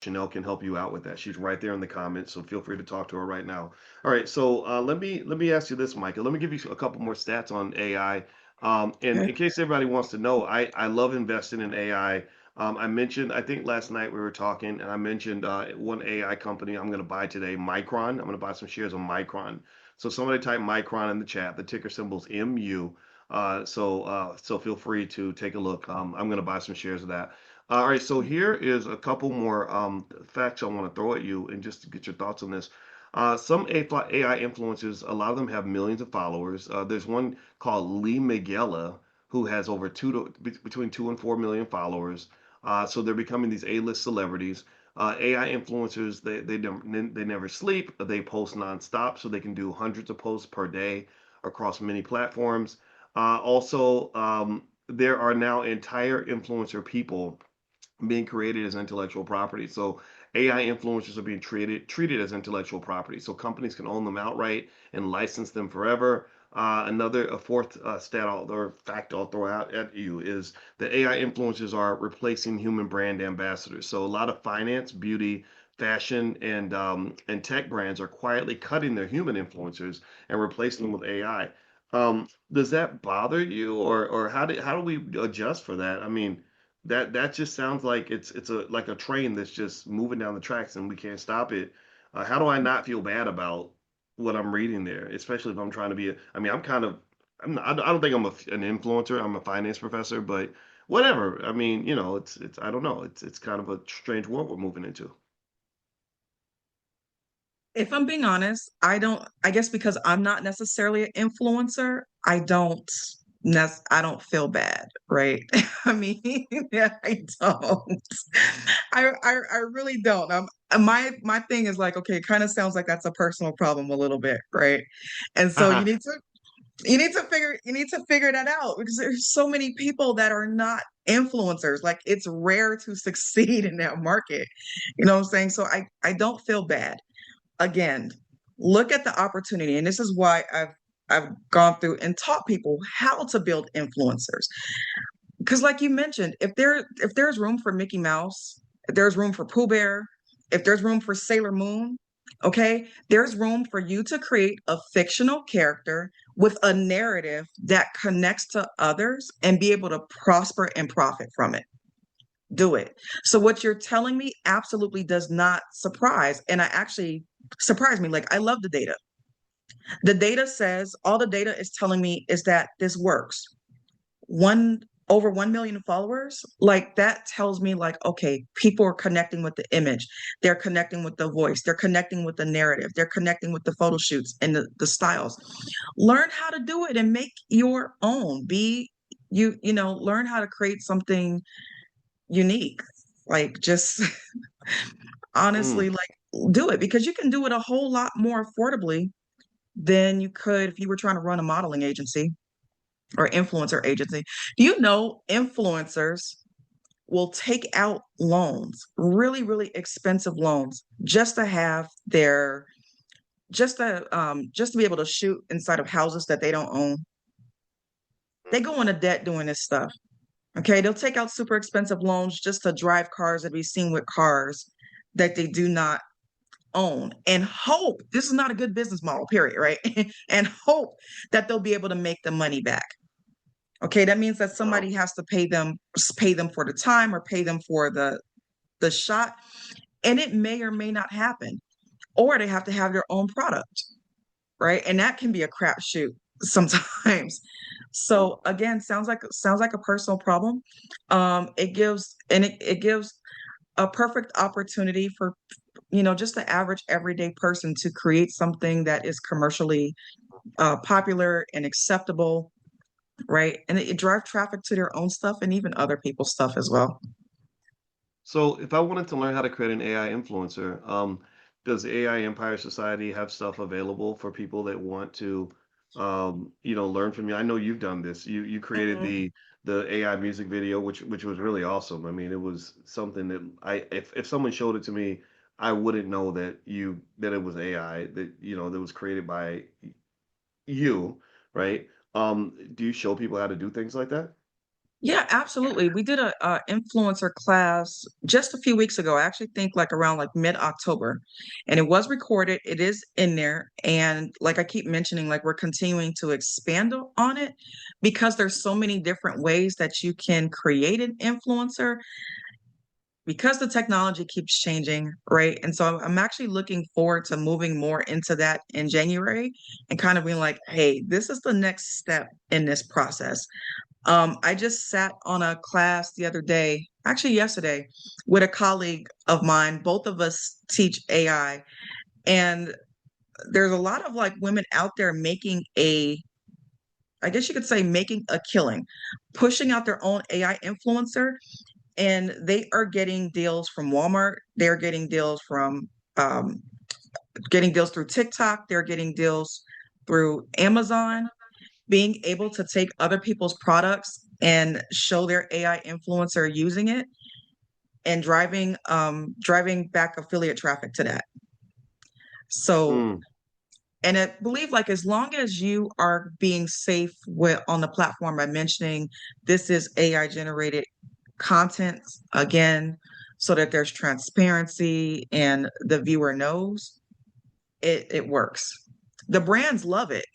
Chanel can help you out with that. She's right there in the comments, so feel free to talk to her right now. All right, so let me ask you this, Michael. Let me give you a couple more stats on AI. And Okay. in case everybody wants to know, I love investing in AI. I mentioned, I think last night we were talking, and I mentioned one AI company I'm going to buy today, Micron. I'm going to buy some shares of Micron. So somebody type Micron in the chat. The ticker symbol is MU. So feel free to take a look. I'm going to buy some shares of that. All right, so here is a couple more facts I want to throw at you and just to get your thoughts on this. Some AI influencers, a lot of them have millions of followers. There's one called Lee Miguela who has over between 2 and 4 million followers. So they're becoming these A-list celebrities. AI influencers, they never sleep. They post nonstop, so they can do hundreds of posts per day across many platforms. Also, there are now entire influencer people being created as intellectual property. So AI influencers are being treated as intellectual property. So companies can own them outright and license them forever. A fourth or fact I'll throw out at you is that AI influencers are replacing human brand ambassadors. So a lot of finance, beauty, fashion, and tech brands are quietly cutting their human influencers and replacing them with AI. Does that bother you, or how do we adjust for that? I mean, that just sounds like it's a like a train that's just moving down the tracks and we can't stop it. How do I not feel bad about what I'm reading there, especially if I'm trying to be I mean, I don't think an influencer. I'm a finance professor, but whatever. I mean, it's I don't know. It's kind of a strange world we're moving into. If I'm being honest, I guess because I'm not necessarily an influencer, I don't feel bad, right? I mean, yeah, I don't. I really don't. My thing is like, okay, it kind of sounds like that's a personal problem a little bit, right? And so Uh-huh. you need to figure that out because there's so many people that are not influencers. Like it's rare to succeed in that market. You know what I'm saying? So I don't feel bad. Again, look at the opportunity. And this is why I've gone through and taught people how to build influencers. Because like you mentioned, if there's room for Mickey Mouse, if there's room for Pooh Bear, if there's room for Sailor Moon, okay, there's room for you to create a fictional character with a narrative that connects to others and be able to prosper and profit from it. Do it. So what you're telling me absolutely does not surprise. And I actually surprised me. Like I love the data. The data says all the data is telling me is that this works. One over 1 million followers, like that tells me like, okay, people are connecting with the image. They're connecting with the voice. They're connecting with the narrative. They're connecting with the photo shoots and the styles. Learn how to do it and make your own. Learn how to create something unique. Like just Mm. honestly, like do it because you can do it a whole lot more affordably than you could if you were trying to run a modeling agency or influencer agency. Do you know influencers will take out loans, really, really expensive loans, just to be able to shoot inside of houses that they don't own? They go into debt doing this stuff. Okay, they'll take out super expensive loans just to drive cars that we seen with cars that they do not own and hope this is not a good business model, period, right? And hope that they'll be able to make the money back. Okay, that means that Wow. somebody has to pay them for the time or pay them for the shot, and it may or may not happen. Or they have to have their own product, right? And that can be a crapshoot sometimes. Mm. So again, sounds like a personal problem. It gives a perfect opportunity for just the average everyday person to create something that is commercially popular and acceptable, right? And it drive traffic to their own stuff and even other people's stuff as well. So if I wanted to learn how to create an AI influencer, does AI Empire Society have stuff available for people that want to, learn from you? I know you've done this. You created Mhm. the AI music video, which was really awesome. I mean, it was something that if someone showed it to me, I wouldn't know that it was AI that was created by you, right? Do you show people how to do things like that? Yeah, absolutely. We did a influencer class just a few weeks ago. I actually think like around like mid-October, and it was recorded. It is in there, and like I keep mentioning, like we're continuing to expand on it because there's so many different ways that you can create an influencer because the technology keeps changing, right? And so I'm actually looking forward to moving more into that in January and kind of being like, hey, this is the next step in this process. I just sat on a class the other day, actually yesterday, with a colleague of mine. Both of us teach AI, and there's a lot of like women out there making I guess you could say, making a killing, pushing out their own AI influencer, and they are getting deals from Walmart. They're um, getting deals through TikTok. They're getting deals through Amazon. Being able to take other people's products and show their AI influencer using it and driving back affiliate traffic to that. So, Mm, and I believe like as long as you are being safe with on the platform by mentioning this is AI generated content again, so that there's transparency and the viewer knows, it works. The brands love it.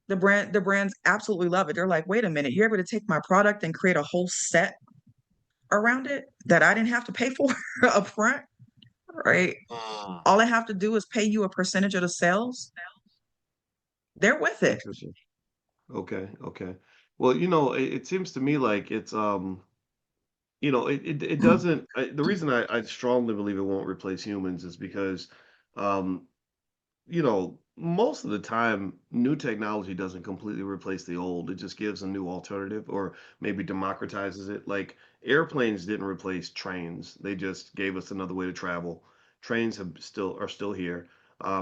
The brands absolutely love it. They're like, wait a minute, you're able to take my product and create a whole set around it that I didn't have to pay for up front, right? mm. All I have to do is pay you a percentage of the sales. They're with it. Interesting. Okay, okay. Well, it seems to me like it's it doesn't. The reason I strongly believe it won't replace humans is because, um, most of the time, new technology doesn't completely replace the old. It just gives a new alternative or maybe democratizes it. Like airplanes didn't replace trains. They just gave us another way to travel. Trains are still here.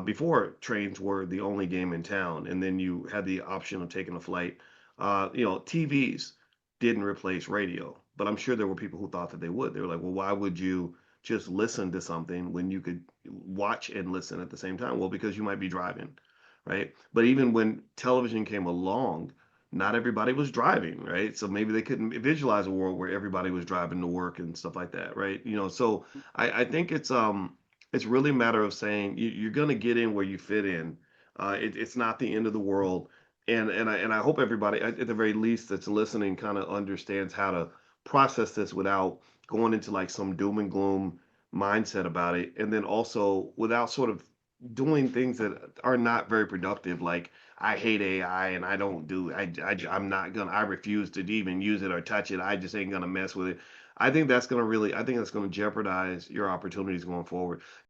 Before trains were the only game in town, and then you had the option of taking a flight. TVs didn't replace radio, but I'm sure there were people who thought that they would. They were like, well, why would you just listen to something when you could watch and listen at the same time? Well, because you might be driving, right? But even when television came along, not everybody was driving, right? So maybe they couldn't visualize a world where everybody was driving to work and stuff like that, right? So I think it's really a matter of saying you're gonna get in where you fit in. It's not the end of the world. And I hope everybody at the very least that's listening kind of understands how to process this without going into like some doom and gloom mindset about it, and then also without sort of doing things that are not very productive, like I hate AI and I don't do I'm not gonna I refuse to even use it or touch it. I just ain't gonna mess with it. I think that's gonna jeopardize your opportunities going forward.